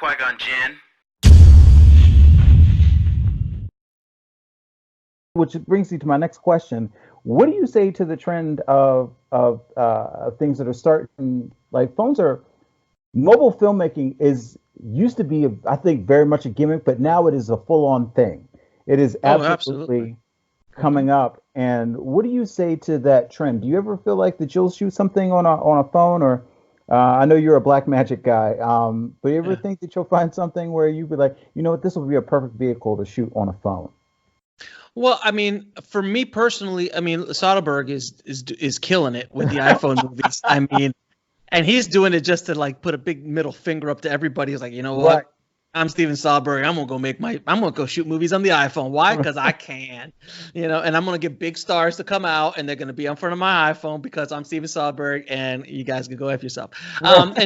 Qui-Gon Jinn. Which brings me to my next question. What do you say to the trend of things that are starting, like phones are mobile filmmaking is used to be, I think, very much a gimmick, but now it is a full-on thing. It is Oh, absolutely. absolutely coming up. And what do you say to that trend? Do you ever feel like that you'll shoot something on a phone, or I know you're a Black Magic guy, but you ever Yeah. think that you'll find something where you'd be like, you know what, this will be a perfect vehicle to shoot on a phone? Well, I mean, for me personally, I mean, Soderbergh is killing it with the iPhone movies. I mean, and he's doing it just to like put a big middle finger up to everybody. He's like, you know Right. what? I'm Steven Soderbergh. I'm gonna go shoot movies on the iPhone. Why? Because I can, and I'm gonna get big stars to come out, and they're gonna be in front of my iPhone because I'm Steven Soderbergh, and you guys can go F yourself. Right.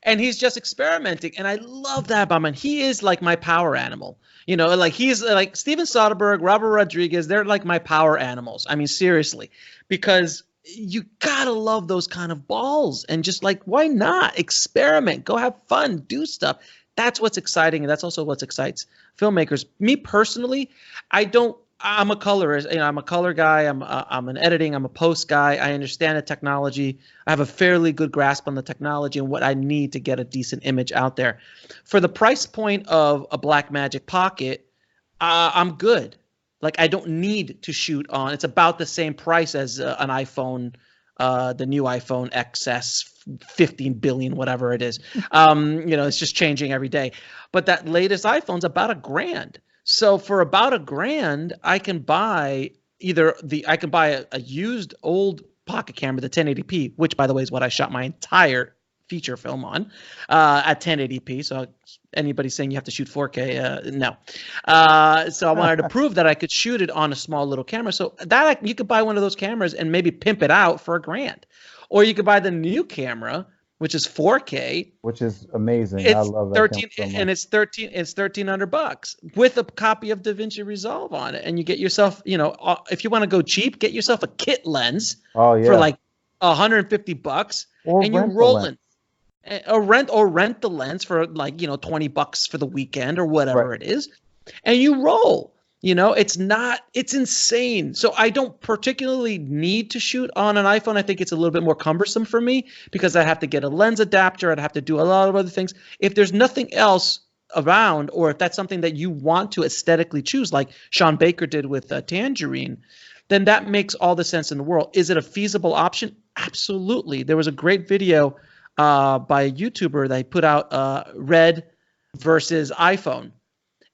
And he's just experimenting, and I love that about him. He is like my power animal. Like he's like Steven Soderbergh, Robert Rodriguez. They're like my power animals. I mean, seriously, because you gotta love those kind of balls, and just like, why not experiment, go have fun, do stuff. That's what's exciting, and that's also what excites filmmakers. Me personally, I'm a colorist. I'm a color guy. I'm an editing. I'm a post guy. I understand the technology. I have a fairly good grasp on the technology and what I need to get a decent image out there. For the price point of a Blackmagic Pocket, I'm good. Like, I don't need to shoot on. It's about the same price as an iPhone, the new iPhone XS 15 billion, whatever it is. It's just changing every day. But that latest iPhone's about $1,000. So for about $1,000, I can buy a used old pocket camera, the 1080p, which by the way is what I shot my entire feature film on, at 1080p. So anybody saying you have to shoot 4K, no. So I wanted to prove that I could shoot it on a small little camera. So that you could buy one of those cameras and maybe pimp it out for $1,000, or you could buy the new camera, which is 4K, Which is amazing. it's I love that 13, camera so and much. it's $1,300 with a copy of DaVinci Resolve on it, and you get yourself, if you want to go cheap, get yourself a kit lens Oh for yeah. like $150, Or and you rent the roll lens. in, or rent the lens for like $20 for the weekend or Right. whatever it is, and you roll. It's insane. So I don't particularly need to shoot on an iPhone. I think it's a little bit more cumbersome for me because I have to get a lens adapter. I'd have to do a lot of other things. If there's nothing else around, or if that's something that you want to aesthetically choose, like Sean Baker did with Tangerine, then that makes all the sense in the world. Is it a feasible option? Absolutely. There was a great video by a YouTuber that he put out, Red versus iPhone.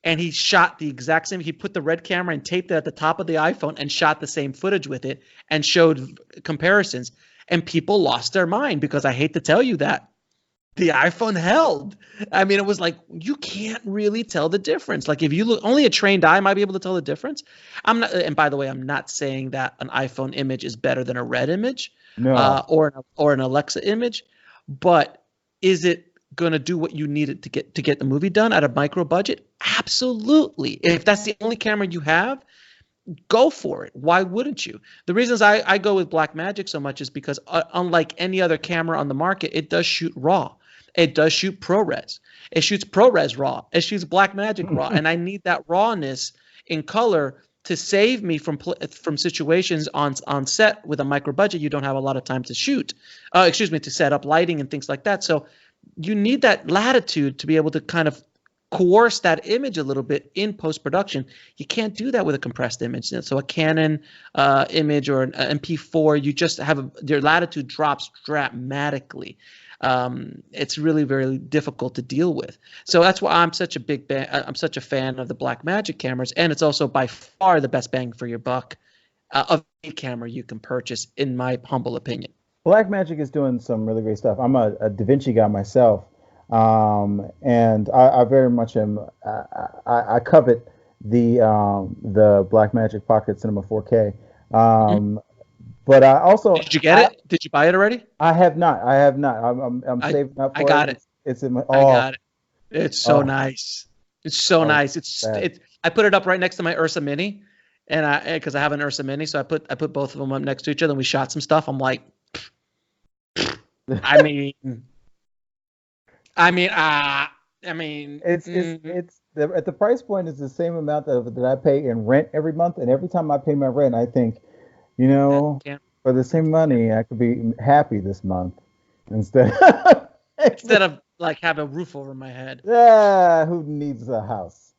And he shot the exact same. He put the Red camera and taped it at the top of the iPhone and shot the same footage with it and showed comparisons. And people lost their mind because, I hate to tell you that, the iPhone held. I mean, it was like, you can't really tell the difference. Like, if you look, only a trained eye might be able to tell the difference. I'm not, and by the way, I'm not saying that an iPhone image is better than a Red image, No. or an Alexa image, but is it going to do what you need it to get the movie done at a micro budget? Absolutely. If that's the only camera you have, go for it. Why wouldn't you? The reasons I go with Blackmagic so much is because, unlike any other camera on the market, it does shoot RAW. It does shoot ProRes. It shoots ProRes RAW. It shoots Blackmagic RAW. And I need that rawness in color to save me from situations on set with a micro budget. You don't have a lot of time to shoot, to set up lighting and things like that. So you need that latitude to be able to kind of coerce that image a little bit in post-production. You can't do that with a compressed image. So a Canon image or an MP4, you just have your latitude drops dramatically. It's really very difficult to deal with. So that's why I'm such a fan of the Blackmagic cameras, and it's also by far the best bang for your buck of any camera you can purchase, in my humble opinion. Blackmagic is doing some really great stuff. I'm a DaVinci guy myself, and I very much am. I covet the Blackmagic Pocket Cinema 4K. But I also Did you get it? Did you buy it already? I have not. I have not. I'm saving up for I got it. It's in my. I Oh, got it. It's so nice. It's so oh, nice. bad. I put it up right next to my Ursa Mini, and because I have an Ursa Mini, so I put both of them up next to each other, and we shot some stuff. I'm like, I mean, I mean, it's at the price point is the same amount that I pay in rent every month, and every time I pay my rent, I think, you I know, can't. for the same money, I could be happy this month instead. Instead of like have a roof over my head. Yeah, who needs a house?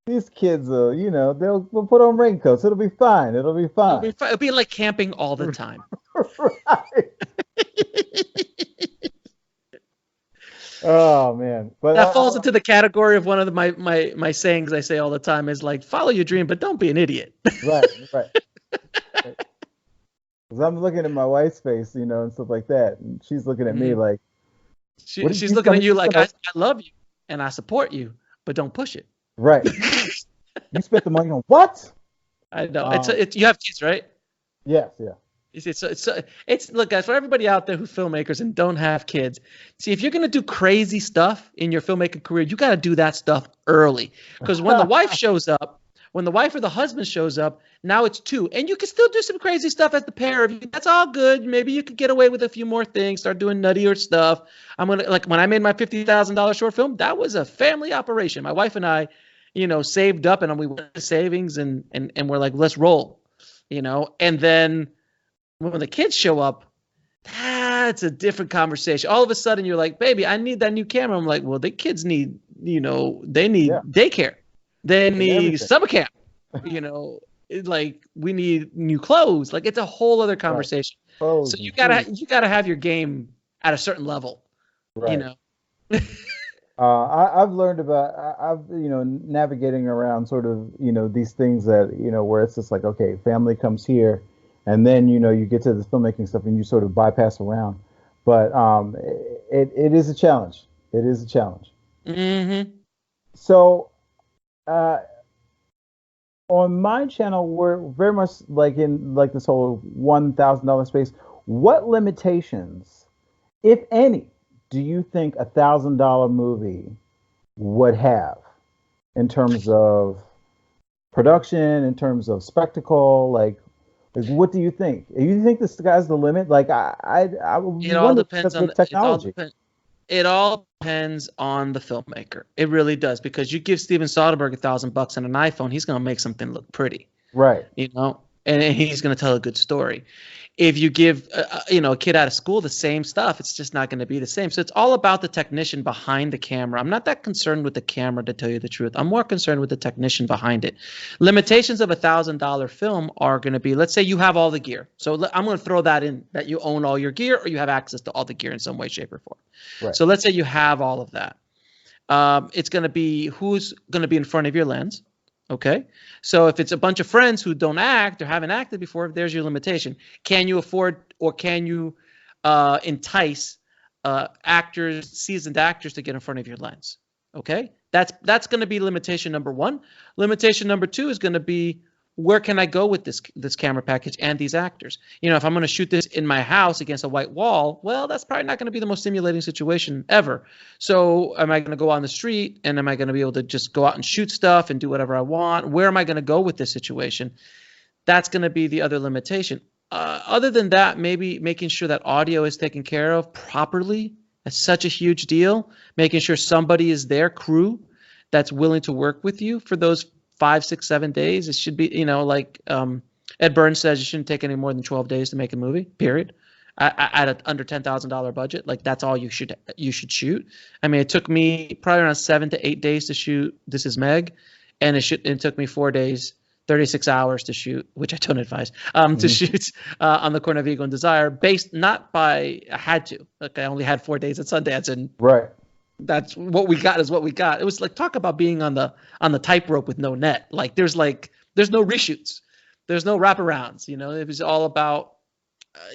These kids, they'll put on raincoats. It'll be fine. It'll be fine. It'll be like camping all the time. Right. Oh man, but That falls into the category of one of my sayings I say all the time is like, follow your dream, but don't be an idiot. right, right. Because I'm looking at my wife's face, and stuff like that, and she's looking at me like, she's looking at you like, I love you and I support you, but don't push it. Right. You spent the money on what? I know. You have kids, right? Yes, yeah. It's look, guys, for everybody out there who's filmmakers and don't have kids, see, if you're gonna do crazy stuff in your filmmaking career, you got to do that stuff early, because when the wife shows up, when the wife or the husband shows up, now it's two, and you can still do some crazy stuff as the pair of you. That's all good. Maybe you could get away with a few more things, start doing nuttier stuff. I'm gonna like when I made my $50,000 short film, that was a family operation. My wife and I, saved up, and we went to savings, and we're like, let's roll, and then when the kids show up, that's a different conversation. All of a sudden, you're like, baby, I need that new camera. I'm like, well, the kids need, they need daycare. They need summer camp. Like we need new clothes. Like it's a whole other conversation. Right. So you gotta have your game at a certain level. Right. I've learned about navigating around sort of these things that where it's just like, okay, family comes here. And then, you get to the filmmaking stuff and you sort of bypass around. But it is a challenge. It is a challenge. Mm-hmm. So on my channel, we're very much like in like this whole $1,000 space. What limitations, if any, do you think $1,000 movie would have in terms of production, in terms of spectacle, like what do you think? You think the sky's the limit? Like it all depends on the technology. It all depends on the filmmaker. It really does, because you give Steven Soderbergh $1,000 and an iPhone, he's going to make something look pretty, right? And he's going to tell a good story. If you give a kid out of school the same stuff, it's just not going to be the same. So it's all about the technician behind the camera. I'm not that concerned with the camera, to tell you the truth. I'm more concerned with the technician behind it. Limitations of $1,000 film are going to be, let's say you have all the gear. So I'm going to throw that in, that you own all your gear or you have access to all the gear in some way, shape, or form. Right. So let's say you have all of that. It's going to be who's going to be in front of your lens. Okay, so if it's a bunch of friends who don't act or haven't acted before, there's your limitation. Can you afford, or can you entice seasoned actors to get in front of your lens? Okay, that's going to be limitation number one. Limitation number two is going to be, where can I go with this camera package and these actors? If I'm going to shoot this in my house against a white wall, well, that's probably not going to be the most stimulating situation ever. So am I going to go on the street, and am I going to be able to just go out and shoot stuff and do whatever I want? Where am I going to go with this situation? That's going to be the other limitation. Other than that, maybe making sure that audio is taken care of properly. That's such a huge deal. Making sure somebody is there, crew, that's willing to work with you for those 5, 6, 7 days. It should be, like Ed Burns says, you shouldn't take any more than 12 days to make a movie, period. At an under $10,000 budget, like that's all you should shoot. I mean, it took me probably around 7 to 8 days to shoot This Is Meg, and it took me 4 days, 36 hours to shoot, which I don't advise, to shoot on the Corner of Ego and Desire, based not by, I had to, like I only had 4 days at Sundance, and right. That's what we got is what we got. It was like, talk about being on the tightrope with no net. Like there's no reshoots, there's no wraparounds. It was all about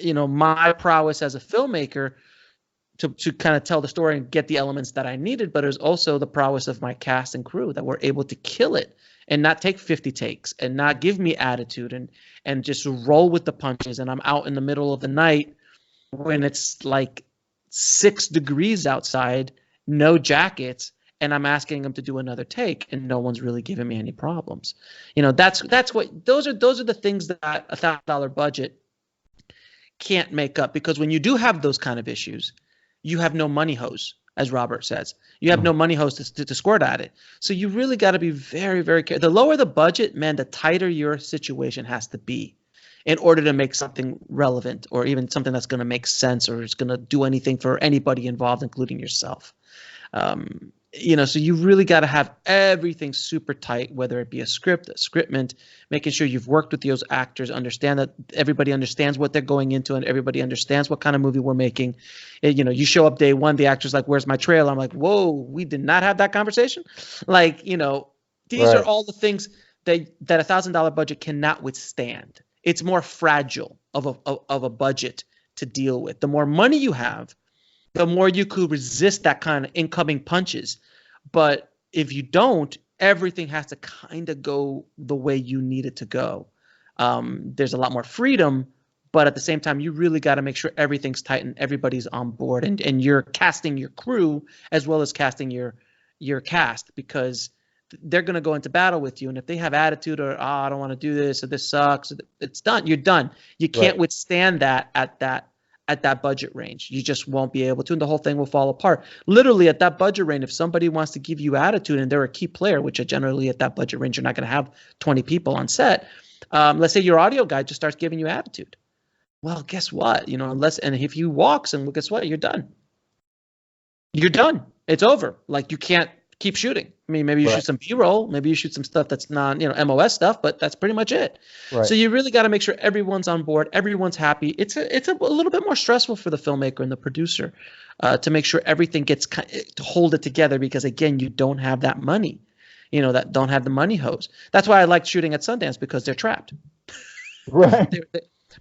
my prowess as a filmmaker to kind of tell the story and get the elements that I needed. But it was also the prowess of my cast and crew that were able to kill it and not take 50 takes and not give me attitude and just roll with the punches. And I'm out in the middle of the night when it's like 6 degrees outside, no jackets, and I'm asking them to do another take, and no one's really giving me any problems. That's what those are the things that $1,000 budget can't make up, because when you do have those kind of issues, you have no money hose, as Robert says. You have no money hose to squirt at it. So you really got to be very, very careful. The lower the budget, man, the tighter your situation has to be in order to make something relevant, or even something that's going to make sense, or is going to do anything for anybody involved, including yourself. So you really got to have everything super tight, whether it be a script, a scriptment, making sure you've worked with those actors, understand that everybody understands what they're going into, and everybody understands what kind of movie we're making. You show up day one, the actor's like, "Where's my trailer?" I'm like, "Whoa, we did not have that conversation." These are all the things that $1,000 budget cannot withstand. It's more fragile of a budget to deal with. The more money you have, the more you could resist that kind of incoming punches. But if you don't, everything has to kind of go the way you need it to go. There's a lot more freedom, but at the same time, you really got to make sure everything's tight and everybody's on board, and you're casting your crew as well as casting your cast, because they're going to go into battle with you. And if they have attitude, or, I don't want to do this, or this sucks, it's done. You're done. You can't withstand that at that budget range. You just won't be able to, and the whole thing will fall apart. Literally at that budget range, if somebody wants to give you attitude and they're a key player, which are generally at that budget range, you're not going to have 20 people on set. Let's say your audio guy just starts giving you attitude. Well, guess what? And if he walks, and guess what? You're done. You're done. It's over. Like, you can't keep shooting. I mean, maybe you shoot some B-roll, maybe you shoot some stuff that's non, MOS stuff, but that's pretty much it. Right. So you really got to make sure everyone's on board, everyone's happy. It's a little bit more stressful for the filmmaker and the producer to make sure everything gets to hold it together, because again, you don't have that money, that don't have the money hose. That's why I like shooting at Sundance, because they're trapped. Right.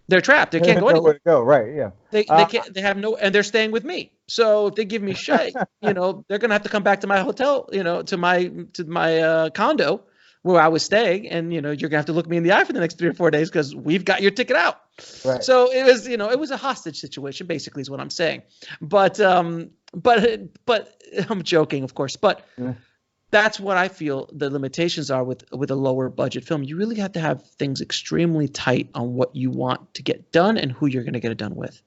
They're trapped. They can't go anywhere. Nowhere to go. Right. Yeah. They can't. They have no, and they're staying with me. So if they give me shit, they're gonna have to come back to my hotel, to my condo where I was staying, and you're gonna have to look me in the eye for the next 3 or 4 days, because we've got your ticket out. Right. So it was, it was a hostage situation, basically, is what I'm saying. But I'm joking, of course. But that's what I feel the limitations are with a lower budget film. You really have to have things extremely tight on what you want to get done and who you're going to get it done with.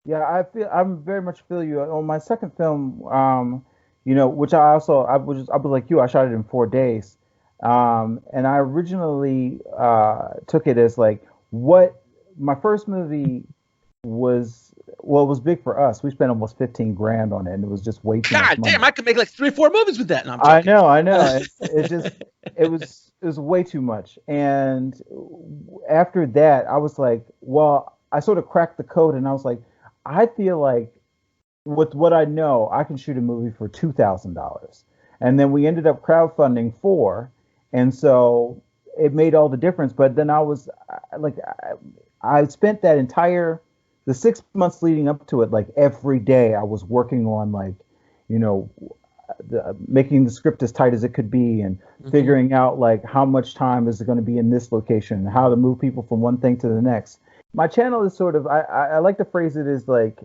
Yeah, I'm very much feel you on my second film. Which I was like you. I shot it in 4 days, and I originally took it as like what my first movie was. Well, it was big for us. We spent almost $15,000 on it, and it was just way too much money. God damn! I could make like 3 or 4 movies with that. No, I know. It was way too much. And after that, I was like, well, I sort of cracked the code, and I was like, I feel like with what I know, I can shoot a movie for $2,000. And then we ended up crowdfunding $4,000, and so it made all the difference. But then I was like, I spent that entire the 6 months leading up to it, like every day I was working on making the script as tight as it could be, and figuring out like how much time is it going to be in this location, and how to move people from one thing to the next. My channel is sort of, I like to phrase it as like,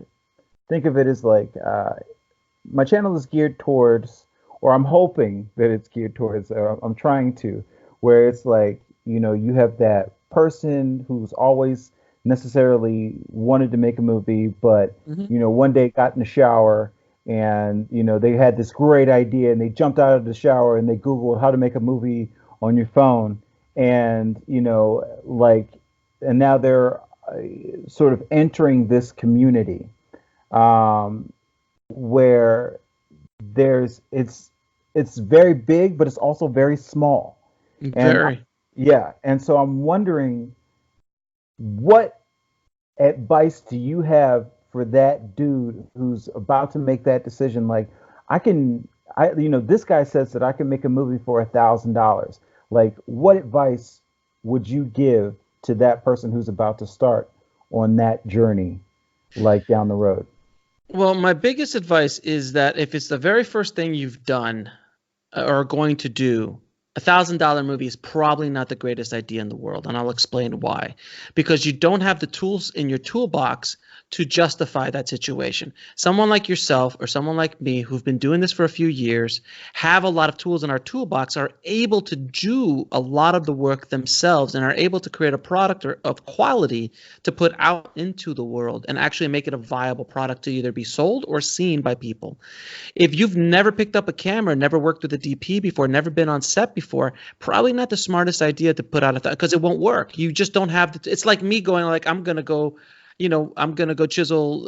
think of it as like, my channel is geared towards, or I'm hoping that it's geared towards, I'm trying to, where it's like, you have that person who's always necessarily wanted to make a movie, but one day got in the shower, and they had this great idea, and they jumped out of the shower and they Googled how to make a movie on your phone, and and now they're sort of entering this community where it's very big, but it's also very small. And so I'm wondering, what advice do you have for that dude who's about to make that decision? Like, this guy says that I can make a movie for $1,000. Like, what advice would you give to that person who's about to start on that journey, like down the road? Well, my biggest advice is that if it's the very first thing you've done or are going to do, $1,000 movie is probably not the greatest idea in the world, and I'll explain why. Because you don't have the tools in your toolbox to justify that situation. Someone like yourself or someone like me who've been doing this for a few years, have a lot of tools in our toolbox, are able to do a lot of the work themselves and are able to create a product of quality to put out into the world and actually make it a viable product to either be sold or seen by people. If you've never picked up a camera, never worked with a DP before, never been on set before, probably not the smartest idea to put out because it won't work. You just don't have it's like me going like, I'm going to go chisel,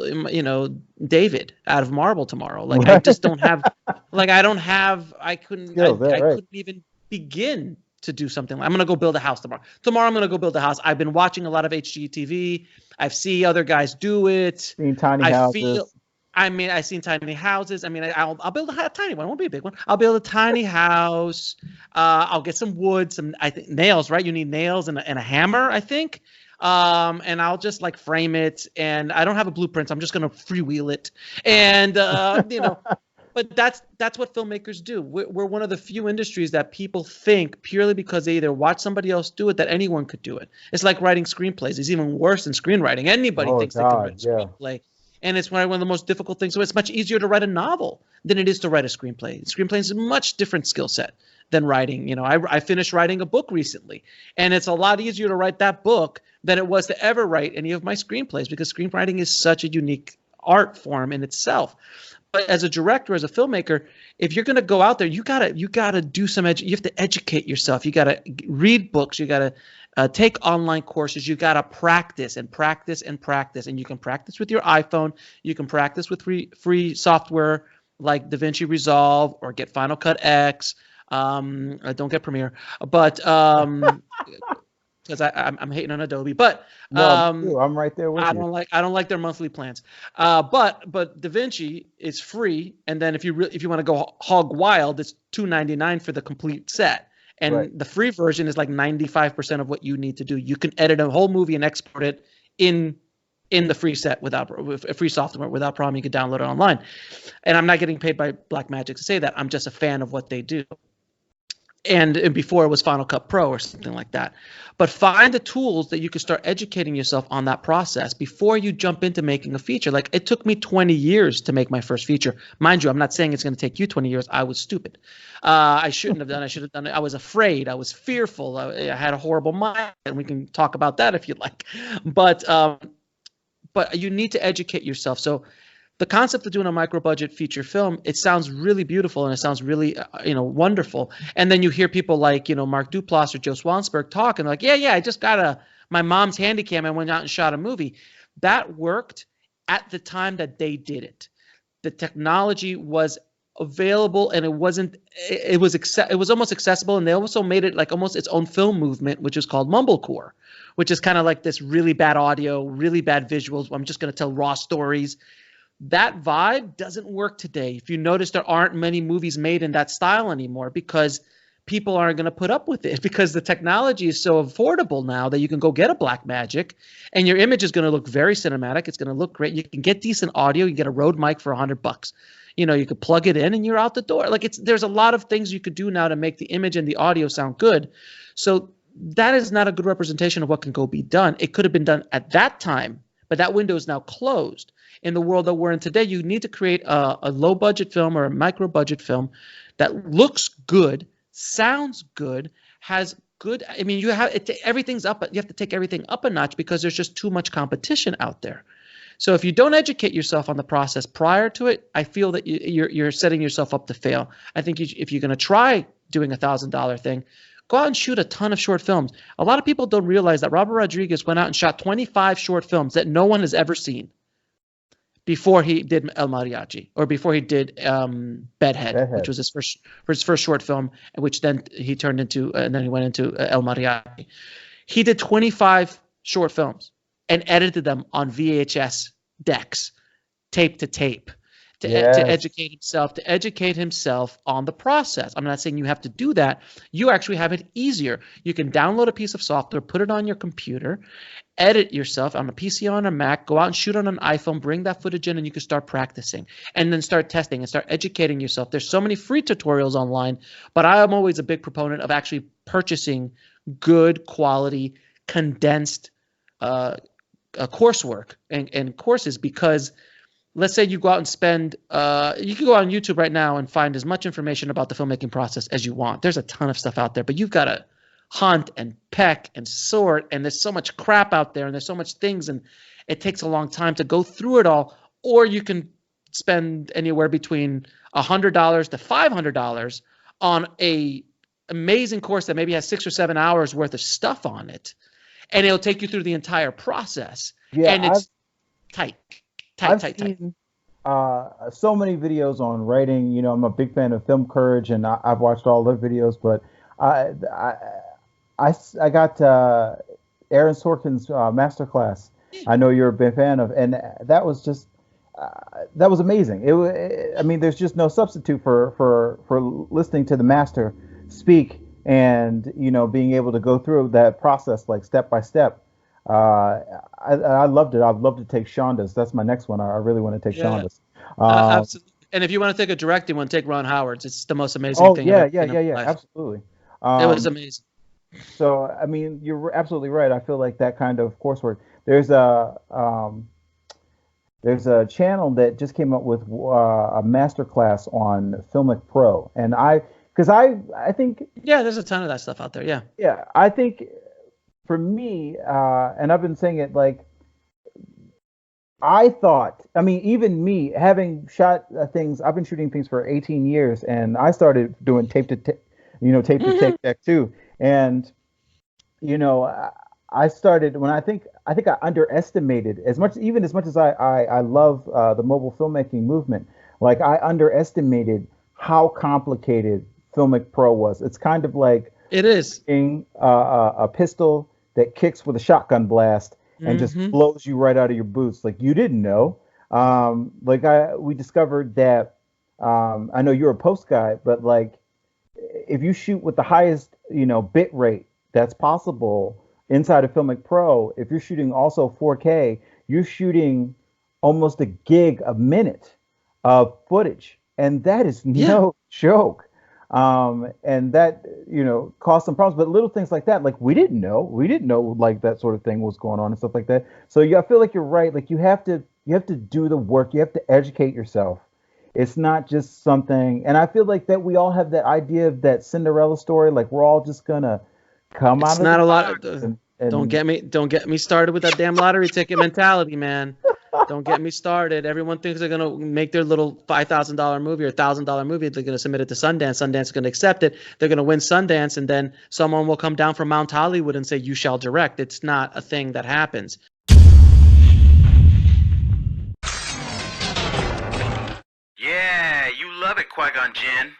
David out of marble tomorrow. Like, I just don't have, like, I couldn't even begin to do something. I'm going to go build a house tomorrow. I'm going to go build a house. I've been watching a lot of HGTV. I've seen other guys do it. Seen tiny houses. I've seen tiny houses. I'll build a tiny one. It won't be a big one. I'll build a tiny house. I'll get some wood, I think nails, right? You need nails and a hammer, I think. And I'll just like frame it, and I don't have a blueprint, so I'm just going to freewheel it. And, but that's what filmmakers do. We're one of the few industries that people think purely because they either watch somebody else do it that anyone could do it. It's like writing screenplays. It's even worse than screenwriting. Anybody thinks they can write a screenplay. And it's one of the most difficult things. So it's much easier to write a novel than it is to write a screenplay. Screenplay is a much different skill set than writing. I finished writing a book recently, and it's a lot easier to write that book than it was to ever write any of my screenplays, because screenwriting is such a unique art form in itself. But as a director, as a filmmaker, if you're going to go out there, you gotta do some you have to educate yourself. You gotta read books. You gotta take online courses. You gotta practice and practice and practice. And you can practice with your iPhone. You can practice with free software like DaVinci Resolve or get Final Cut X. Don't get Premiere, but because I'm hating on Adobe, but I'm right there with you. I don't like their monthly plans. But DaVinci is free, and then if you want to go hog wild, it's $2.99 for the complete set, and the free version is like 95% of what you need to do. You can edit a whole movie and export it in the free set with free software without problem. You can download it online, and I'm not getting paid by Blackmagic to say that. I'm just a fan of what they do. And before it was Final Cut Pro or something like that. But find the tools that you can start educating yourself on that process before you jump into making a feature. Like, it took me 20 years to make my first feature. Mind you, I'm not saying it's going to take you 20 years. I was stupid. I shouldn't have done it. I should have done it. I was afraid. I was fearful. I had a horrible mind, and we can talk about that if you'd like. But you need to educate yourself. So the concept of doing a micro-budget feature film, it sounds really beautiful and it sounds really, wonderful. And then you hear people like, Mark Duplass or Joe Swansburg talk, and they're like, yeah, I just got my mom's Handycam and went out and shot a movie. That worked at the time that they did it. The technology was available, and it was almost accessible, and they also made it like almost its own film movement, which is called mumblecore, which is kind of like this really bad audio, really bad visuals. I'm just going to tell raw stories. That vibe doesn't work today. If you notice, there aren't many movies made in that style anymore because people aren't going to put up with it, because the technology is so affordable now that you can go get a Blackmagic and your image is going to look very cinematic. It's going to look great. You can get decent audio. You get a Rode mic for $100. You could plug it in and you're out the door. Like, there's a lot of things you could do now to make the image and the audio sound good. So that is not a good representation of what can be done. It could have been done at that time, but that window is now closed. In the world that we're in today, you need to create a low-budget film or a micro-budget film that looks good, sounds good, has good. Everything's up. You have to take everything up a notch because there's just too much competition out there. So if you don't educate yourself on the process prior to it, I feel that you're setting yourself up to fail. I think if you're going to try doing $1,000 thing, go out and shoot a ton of short films. A lot of people don't realize that Robert Rodriguez went out and shot 25 short films that no one has ever seen before he did El Mariachi, or before he did Bedhead, which was his first short film, which then he turned into, and then he went into El Mariachi. He did 25 short films and edited them on VHS decks, tape to tape. Yes. to educate himself on the process. I'm not saying you have to do that. You actually have it easier. You can download a piece of software, put it on your computer, edit yourself on a PC or on a Mac, go out and shoot on an iPhone, bring that footage in, and you can start practicing and then start testing and start educating yourself. There's so many free tutorials online, but I am always a big proponent of actually purchasing good quality, condensed coursework and courses, because let's say you go out and spend, you can go on YouTube right now and find as much information about the filmmaking process as you want. There's a ton of stuff out there, but you've got to hunt and peck and sort, and there's so much crap out there, and there's so much things, and it takes a long time to go through it all. Or you can spend anywhere between $100 to $500 on a amazing course that maybe has 6 or 7 hours worth of stuff on it, and it'll take you through the entire process. Yeah, And it's tight. I've seen so many videos on writing. You know, I'm a big fan of Film Courage, and I've watched all their videos. But I got Aaron Sorkin's Masterclass. I know you're a big fan of, and that was just that was amazing. I mean, there's just no substitute for listening to the master speak, and you know, being able to go through that process like step by step. I loved it. I'd love to take Shonda's. That's my next one. I really want to take Shonda's. Absolutely. And if you want to take a directing one, take Ron Howard's. It's the most amazing thing. Yeah, absolutely. It was amazing. So, I mean, you're absolutely right. I feel like that kind of coursework. There's a channel that just came up with a masterclass on Filmic Pro, and I think there's a ton of that stuff out there. Yeah, I think. For me, and I've been saying it, like, I thought, I mean, even me, having shot things, I've been shooting things for 18 years, and I started doing tape to tape deck too. And, you know, I started when I think I underestimated as much as I love the mobile filmmaking movement. Like, I underestimated how complicated Filmic Pro was. It's kind of like it is a pistol that kicks with a shotgun blast and just blows you right out of your boots. Like, you didn't know. We discovered that, I know you're a post guy, but like, if you shoot with the highest, bit rate that's possible inside of Filmic Pro, if you're shooting also 4K, you're shooting almost a gig a minute of footage. And that is no joke. And that, caused some problems, but little things like that, like we didn't know like that sort of thing was going on and stuff like that. So I feel like you're right. Like, you have to do the work. You have to educate yourself. It's not just something, and I feel like that we all have that idea of that Cinderella story. Like, we're all just gonna come out of not the a lot box of, and don't get me started with that damn lottery ticket mentality, man. Don't get me started. Everyone thinks they're going to make their little $5,000 movie or $1,000 movie. They're going to submit it to Sundance. Sundance is going to accept it. They're going to win Sundance, and then someone will come down from Mount Hollywood and say, you shall direct. It's not a thing that happens. Yeah, you love it, Qui-Gon Jinn.